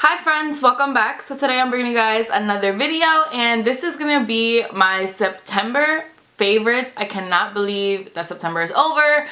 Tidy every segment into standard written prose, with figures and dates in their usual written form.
Hi friends, welcome back. So today I'm bringing you guys another video and this is gonna be my September favorites. I cannot believe that September is over.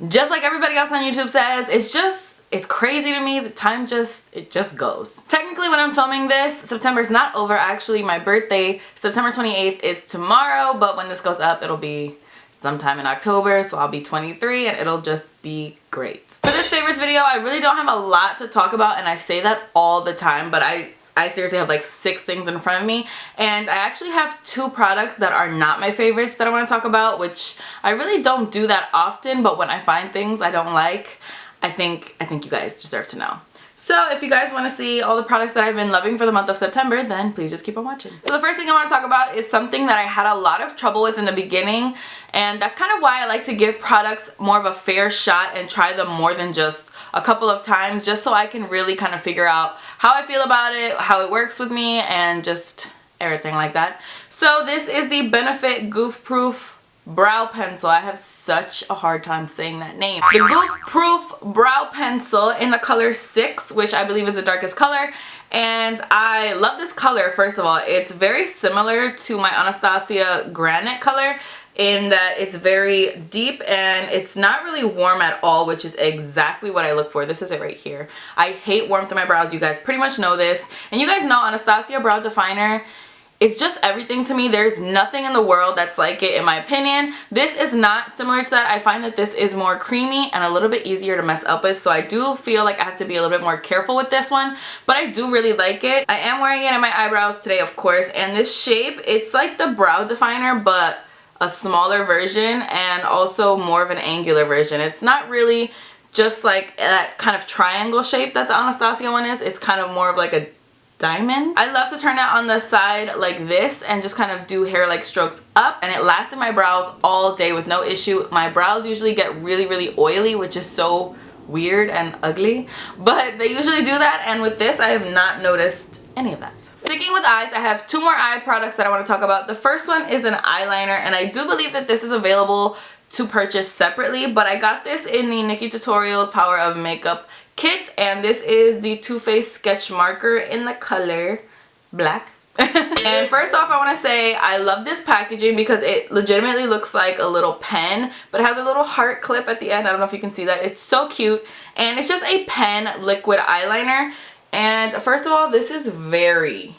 Just like everybody else on YouTube says, it's crazy to me. The time it just goes. Technically when I'm filming this, September's not over. Actually, my birthday, September 28th, is tomorrow, but when this goes up, it'll be sometime in October, so I'll be 23 and it'll just be great. For this favorites video, I really don't have a lot to talk about and I say that all the time, but I seriously have like 6 things in front of me, and I actually have 2 products that are not my favorites that I want to talk about, which I really don't do that often, but when I find things I don't like, I think you guys deserve to know. So if you guys want to see all the products that I've been loving for the month of September, then please just keep on watching. So the first thing I want to talk about is something that I had a lot of trouble with in the beginning, and that's kind of why I like to give products more of a fair shot and try them more than just a couple of times, just so I can really kind of figure out how I feel about it, how it works with me, and just everything like that. So this is the Benefit Goof Proof Brow Pencil. I have such a hard time saying that name. The Goof Proof Brow Pencil in the color 6, which I believe is the darkest color. And I love this color. First of all, it's very similar to my Anastasia Granite color in that it's very deep and it's not really warm at all, which is exactly what I look for. This is it right here. I hate warmth in my brows. You guys pretty much know this. And you guys know Anastasia Brow Definer, it's just everything to me. There's nothing in the world that's like it in my opinion. This is not similar to that. I find that this is more creamy and a little bit easier to mess up with, so I do feel like I have to be a little bit more careful with this one, but I do really like it. I am wearing it in my eyebrows today, of course, and this shape, it's like the brow definer but a smaller version and also more of an angular version. It's not really just like that kind of triangle shape that the Anastasia one is. It's kind of more of like a diamond. I love to turn it on the side like this and just kind of do hair like strokes up, and it lasts in my brows all day with no issue. My brows usually get really oily, which is so weird and ugly, but they usually do that, and with this I have not noticed any of that. Sticking with eyes, I have 2 more eye products that I want to talk about. The first one is an eyeliner, and I do believe that this is available to purchase separately, but I got this in the Nikki Tutorials Power of Makeup kit, and this is the Too Faced sketch marker in the color black. And first off, I want to say I love this packaging because it legitimately looks like a little pen, but it has a little heart clip at the end. I don't know if you can see that. It's so cute, and it's just a pen liquid eyeliner. And first of all, this is very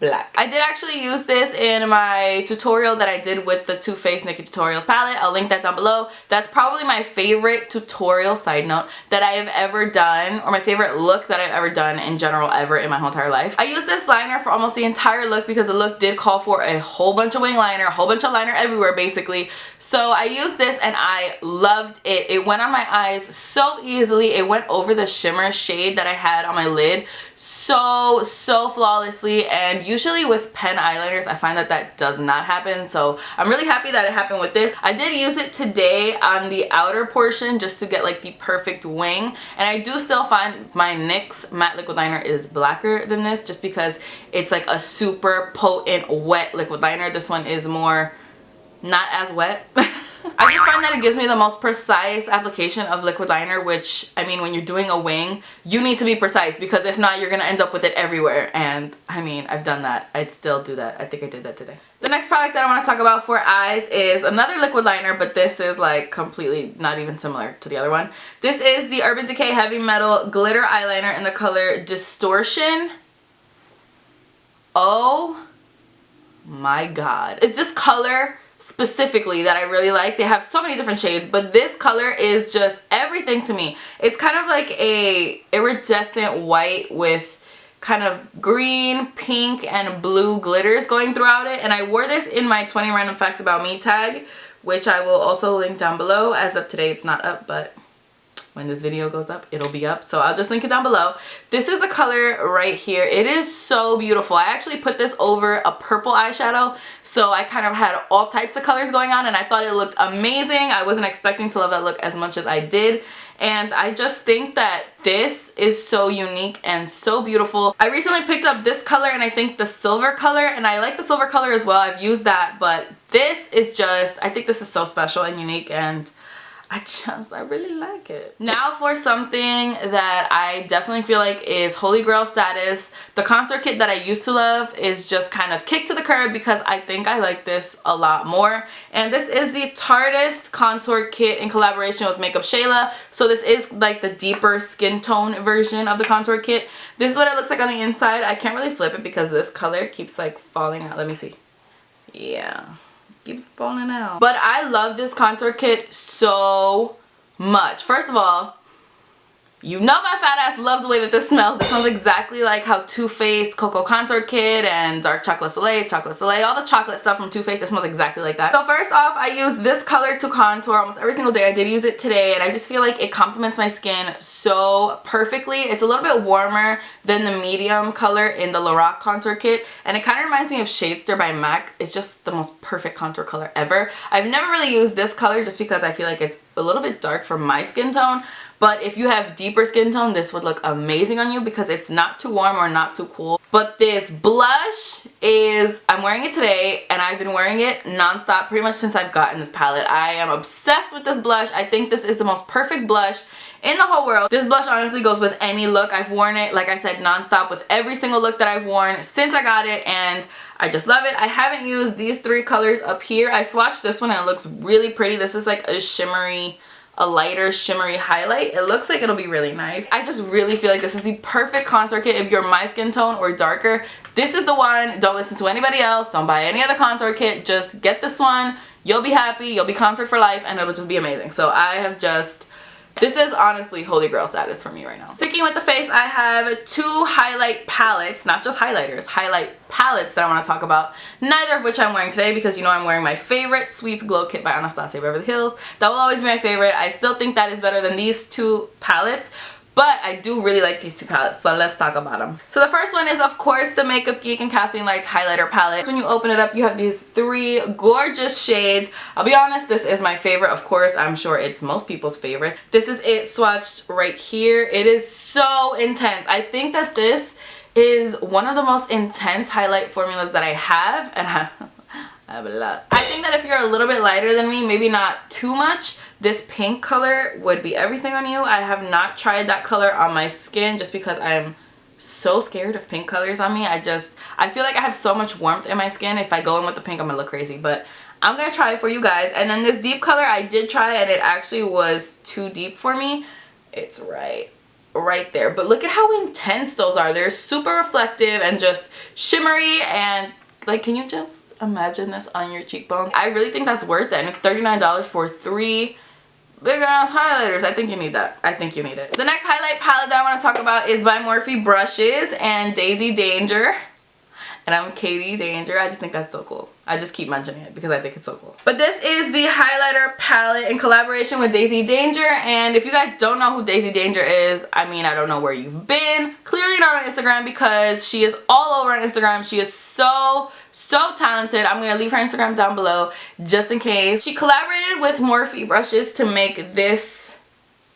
black. I did actually use this in my tutorial that I did with the Too Faced Nikki Tutorials palette. I'll link that down below. That's probably my favorite tutorial, side note, that I have ever done, or my favorite look that I've ever done in general ever in my whole entire life. I used this liner for almost the entire look because the look did call for a whole bunch of wing liner, a whole bunch of liner everywhere basically. So I used this and I loved it. It went on my eyes so easily. It went over the shimmer shade that I had on my lid so flawlessly, and usually with pen eyeliners I find that does not happen, so I'm really happy that it happened with this. I did use it today on the outer portion just to get like the perfect wing, and I do still find my NYX matte liquid liner is blacker than this just because it's like a super potent wet liquid liner. This one is more not as wet. I just find that it gives me the most precise application of liquid liner, which, I mean, when you're doing a wing, you need to be precise because if not, you're going to end up with it everywhere. And, I mean, I've done that. I'd still do that. I think I did that today. The next product that I want to talk about for eyes is another liquid liner, but this is like completely not even similar to the other one. This is the Urban Decay Heavy Metal Glitter Eyeliner in the color Distortion. Oh my god. It's this color specifically that I really like. They have so many different shades, but this color is just everything to me. It's kind of like a iridescent white with kind of green, pink, and blue glitters going throughout it, and I wore this in my 20 random facts about me tag, which I will also link down below. As of today it's not up, but when this video goes up it'll be up, so I'll just link it down below. This is the color right here. It is so beautiful. I actually put this over a purple eyeshadow, so I kind of had all types of colors going on and I thought it looked amazing. I wasn't expecting to love that look as much as I did, and I just think that this is so unique and so beautiful. I recently picked up this color and I think the silver color, and I like the silver color as well. I've used that, but this is just, I think this is so special and unique, and I really like it. Now for something that I definitely feel like is holy grail status. The contour kit that I used to love is just kind of kicked to the curb because I think I like this a lot more. And this is the Tarte contour kit in collaboration with Makeup Shayla. So this is like the deeper skin tone version of the contour kit. This is what it looks like on the inside. I can't really flip it because this color keeps like falling out. Let me see. Yeah. Keeps falling out. But I love this contour kit so much. First of all, you know my fat ass loves the way that this smells. It smells exactly like how Too Faced Cocoa Contour Kit and Dark Chocolate Soleil, all the chocolate stuff from Too Faced, it smells exactly like that. So first off, I use this color to contour almost every single day. I did use it today and I just feel like it complements my skin so perfectly. It's a little bit warmer than the medium color in the Lorac contour kit and it kind of reminds me of Shadester by MAC. It's just the most perfect contour color ever. I've never really used this color just because I feel like it's a little bit dark for my skin tone. But if you have deeper skin tone, this would look amazing on you because it's not too warm or not too cool. But this blush is, I'm wearing it today and I've been wearing it nonstop pretty much since I've gotten this palette. I am obsessed with this blush. I think this is the most perfect blush in the whole world. This blush honestly goes with any look. I've worn it, like I said, nonstop with every single look that I've worn since I got it and I just love it. I haven't used these three colors up here. I swatched this one and it looks really pretty. This is like a lighter shimmery highlight. It looks like it'll be really nice. I just really feel like this is the perfect contour kit if you're my skin tone or darker. This is the one. Don't listen to anybody else. Don't buy any other contour kit. Just get this one. You'll be happy. You'll be contoured for life and it'll just be amazing. So I have just... this is honestly holy grail status for me right now. Sticking with the face, I have two highlight palettes, not just highlighters, highlight palettes that I want to talk about. Neither of which I'm wearing today because you know I'm wearing my favorite Sweets Glow Kit by Anastasia Beverly Hills. That will always be my favorite. I still think that is better than these two palettes. But I do really like these two palettes, so let's talk about them. So the first one is, of course, the Makeup Geek and Kathleen Lights highlighter palette. When you open it up, you have these three gorgeous shades. I'll be honest, this is my favorite. Of course, I'm sure it's most people's favorites. This is it swatched right here. It is so intense. I think that this is one of the most intense highlight formulas that I have, and I have a lot. I think that if you're a little bit lighter than me, maybe not too much, this pink color would be everything on you. I have not tried that color on my skin just because I'm so scared of pink colors on me. I feel like I have so much warmth in my skin. If I go in with the pink, I'm gonna look crazy, but I'm gonna try it for you guys. And then this deep color I did try and it actually was too deep for me. It's right there. But look at how intense those are. They're super reflective and just shimmery and like, can you just imagine this on your cheekbones? I really think that's worth it. And it's $39 for three big ass highlighters. I think you need that. I think you need it. The next highlight palette that I want to talk about is by Morphe Brushes and Daisy Danger. And I'm Katie Danger. I just think that's so cool. I just keep mentioning it because I think it's so cool. But this is the highlighter palette in collaboration with Daisy Danger. And if you guys don't know who Daisy Danger is, I mean, I don't know where you've been. Clearly not on Instagram because she is all over on Instagram. She is so talented. I'm going to leave her Instagram down below just in case. She collaborated with Morphe Brushes to make this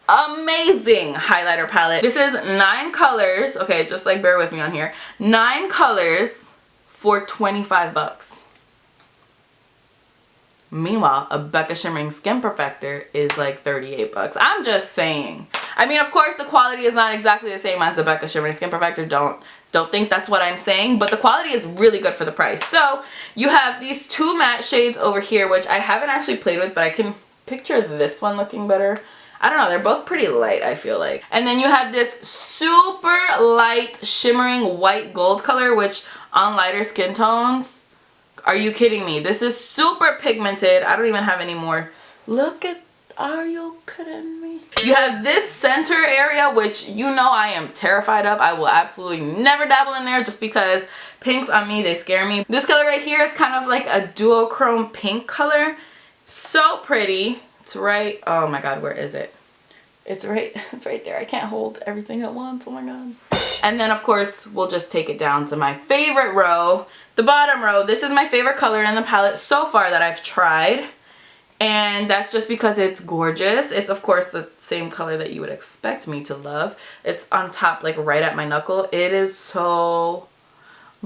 amazing highlighter palette. This is 9 colors. Okay, just like bear with me on here. 9 colors for 25 bucks. Meanwhile, a Becca Shimmering Skin Perfector is like 38 bucks. I'm just saying. I mean, of course, the quality is not exactly the same as the Becca Shimmering Skin Perfector. Don't think that's what I'm saying, but the quality is really good for the price. So you have these two matte shades over here, which I haven't actually played with, but I can picture this one looking better. I don't know, they're both pretty light, I feel like. And then you have this super light shimmering white gold color, which on lighter skin tones, are you kidding me? This is super pigmented. I don't even have any more. Look at, are you kidding me? You have this center area, which you know I am terrified of. I will absolutely never dabble in there just because pinks on me, they scare me. This color right here is kind of like a duochrome pink color. So pretty. It's right, oh my god, where is it? It's right there. I can't hold everything at once, oh my god. And then of course, we'll just take it down to my favorite row, the bottom row. This is my favorite color in the palette so far that I've tried. And that's just because it's gorgeous. It's of course the same color that you would expect me to love. It's on top, like right at my knuckle. It is so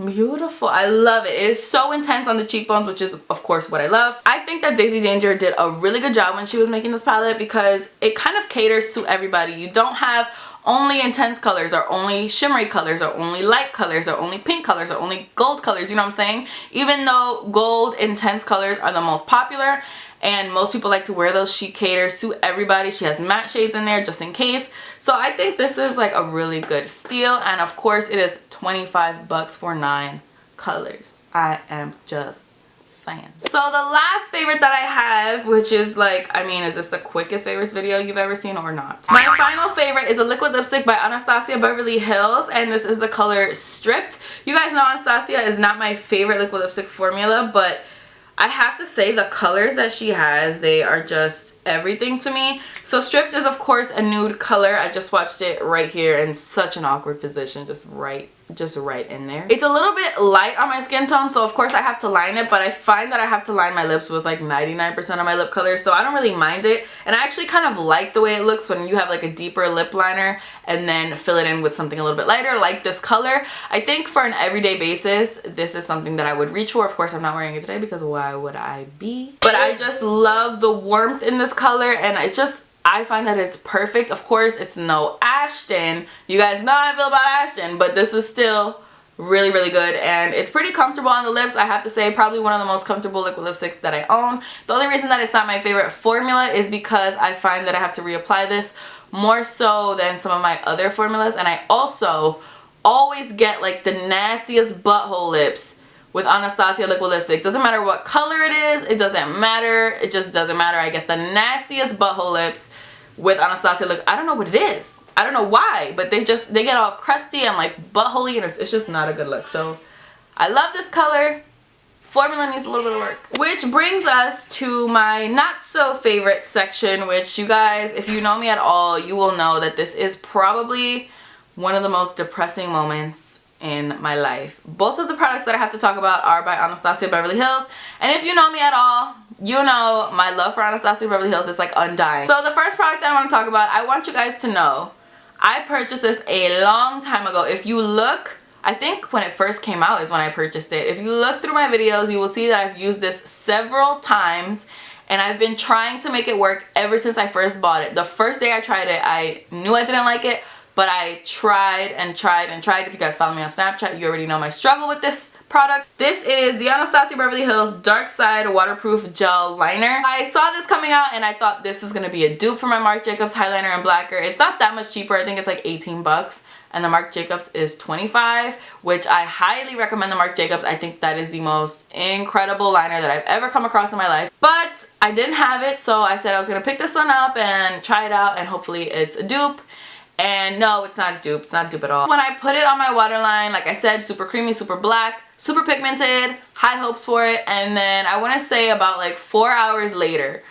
Beautiful. I love it. It is so intense on the cheekbones, which is of course what I love. I think that Deysi Danger did a really good job when she was making this palette because it kind of caters to everybody. You don't have only intense colors or only shimmery colors or only light colors or only pink colors or only gold colors, you know what I'm saying? Even though gold intense colors are the most popular and most people like to wear those, she caters to everybody. She has matte shades in there just in case. So I think this is like a really good steal, and of course it is 25 bucks for 9 colors. I am just saying. So the last favorite that I have, which is like, I mean, is this the quickest favorites video you've ever seen or not? My final favorite is a liquid lipstick by Anastasia Beverly Hills, and this is the color Stripped. You guys know Anastasia is not my favorite liquid lipstick formula, but I have to say the colors that she has, they are just everything to me. So Stripped is of course a nude color. I just watched it right here in such an awkward position, just right in there. It's a little bit light on my skin tone, so of course I have to line it, but I find that I have to line my lips with like 99% of my lip color, so I don't really mind it. And I actually kind of like the way it looks when you have like a deeper lip liner and then fill it in with something a little bit lighter like this color. I think for an everyday basis, this is something that I would reach for. Of course I'm not wearing it today because why would I be? But I just love the warmth in this color, and it's just, I find that it's perfect. Of course, it's no Ashton. You guys know how I feel about Ashton, but this is still really, really good, and it's pretty comfortable on the lips. I have to say, probably one of the most comfortable liquid lipsticks that I own. The only reason that it's not my favorite formula is because I find that I have to reapply this more so than some of my other formulas, and I also always get like the nastiest butthole lips with Anastasia liquid lipstick. Doesn't matter what color it is, it doesn't matter, it just doesn't matter. I get the nastiest butthole lips with Anastasia lip. I don't know what it is. I don't know why, but they get all crusty and like buttholey, and it's just not a good look. So I love this color. Formula needs a little bit of work. Which brings us to my not so favorite section, which you guys, if you know me at all, you will know that this is probably one of the most depressing moments in my life. Both of the products that I have to talk about are by Anastasia Beverly Hills, and if you know me at all, you know my love for Anastasia Beverly Hills is like undying. So the first product that I want to talk about, I want you guys to know I purchased this a long time ago. If you look, I think when it first came out is when I purchased it. If you look through my videos, you will see that I've used this several times, and I've been trying to make it work ever since I first bought it. The first day I tried it, I knew I didn't like it, but I tried and tried and tried. If you guys follow me on Snapchat, you already know my struggle with this product. This is the Anastasia Beverly Hills Darkside Waterproof Gel Liner. I saw this coming out and I thought this is gonna be a dupe for my Marc Jacobs Highliner in Blacker. It's not that much cheaper. I think it's like 18 bucks. And the Marc Jacobs is 25, which I highly recommend the Marc Jacobs. I think that is the most incredible liner that I've ever come across in my life. But I didn't have it, so I said I was gonna pick this one up and try it out, and hopefully it's a dupe. And no, it's not a dupe. It's not a dupe at all. When I put it on my waterline, like I said, super creamy, super black, super pigmented, high hopes for it. And then I want to say about like 4 hours later,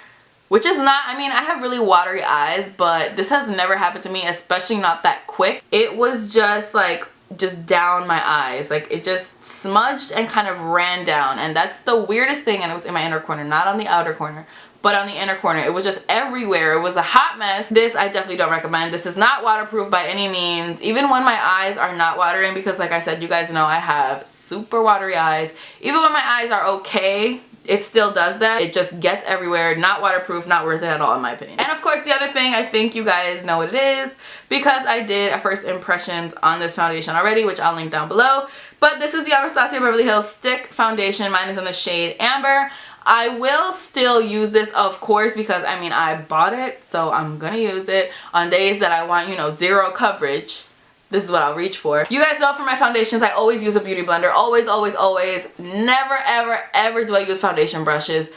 which is not, I mean, I have really watery eyes, but this has never happened to me, especially not that quick. It was just like, just down my eyes. Like it just smudged and kind of ran down. And that's the weirdest thing. And it was in my inner corner, not on the outer corner, but on the inner corner. It was just everywhere. It was a hot mess. This I definitely don't recommend. This is not waterproof by any means, even when my eyes are not watering, because like I said, you guys know I have super watery eyes. Even when my eyes are okay, it still does that. It just gets everywhere. Not waterproof, not worth it at all in my opinion. And of course the other thing, I think you guys know what it is because I did a first impressions on this foundation already, which I'll link down below. But this is the Anastasia Beverly Hills Stick Foundation. Mine is in the shade Amber. I will still use this, of course, because I mean I bought it, so I'm gonna use it on days that I want, you know, zero coverage. This is what I'll reach for. You guys know for my foundations, I always use a beauty blender. Always, always, always. Never, ever, ever do I use foundation brushes.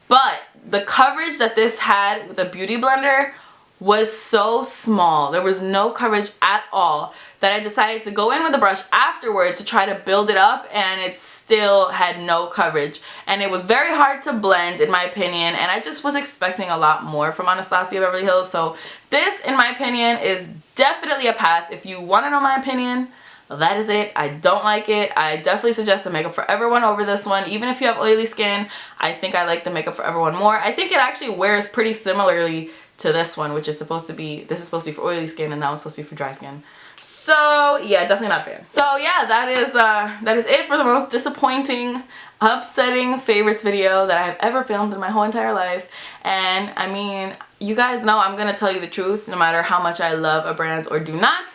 But the coverage that this had with a beauty blender was so small. There was no coverage at all that I decided to go in with a brush afterwards to try to build it up, and it still had no coverage. And it was very hard to blend in my opinion, and I just was expecting a lot more from Anastasia Beverly Hills. So this, in my opinion, is definitely a pass. If you want to know my opinion, that is it. I don't like it. I definitely suggest the Makeup Forever one over this one. Even if you have oily skin, I think I like the Makeup Forever one more. I think it actually wears pretty similarly to this one, which is supposed to be, this is supposed to be for oily skin and that one's supposed to be for dry skin. So yeah, definitely not a fan. So yeah, that is it for the most disappointing, upsetting favorites video that I have ever filmed in my whole entire life. And I mean, you guys know I'm gonna tell you the truth no matter how much I love a brand or do not.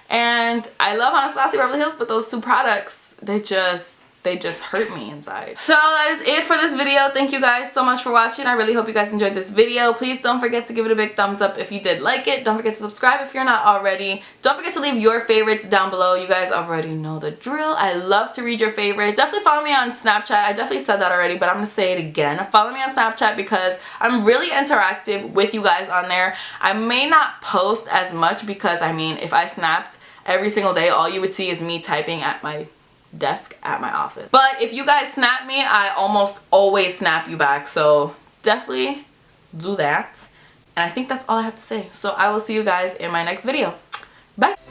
And I love Anastasia Beverly Hills, but those two products, they just hurt me inside. So that is it for this video. Thank you guys so much for watching. I really hope you guys enjoyed this video. Please don't forget to give it a big thumbs up if you did like it. Don't forget to subscribe if you're not already. Don't forget to leave your favorites down below. You guys already know the drill. I love to read your favorites. Definitely follow me on Snapchat. I definitely said that already, but I'm gonna say it again. Follow me on Snapchat because I'm really interactive with you guys on there. I may not post as much because, I mean, if I snapped every single day, all you would see is me typing at my desk at my office. But if you guys snap me, I almost always snap you back, so definitely do that. And I think that's all I have to say. So I will see you guys in my next video. Bye.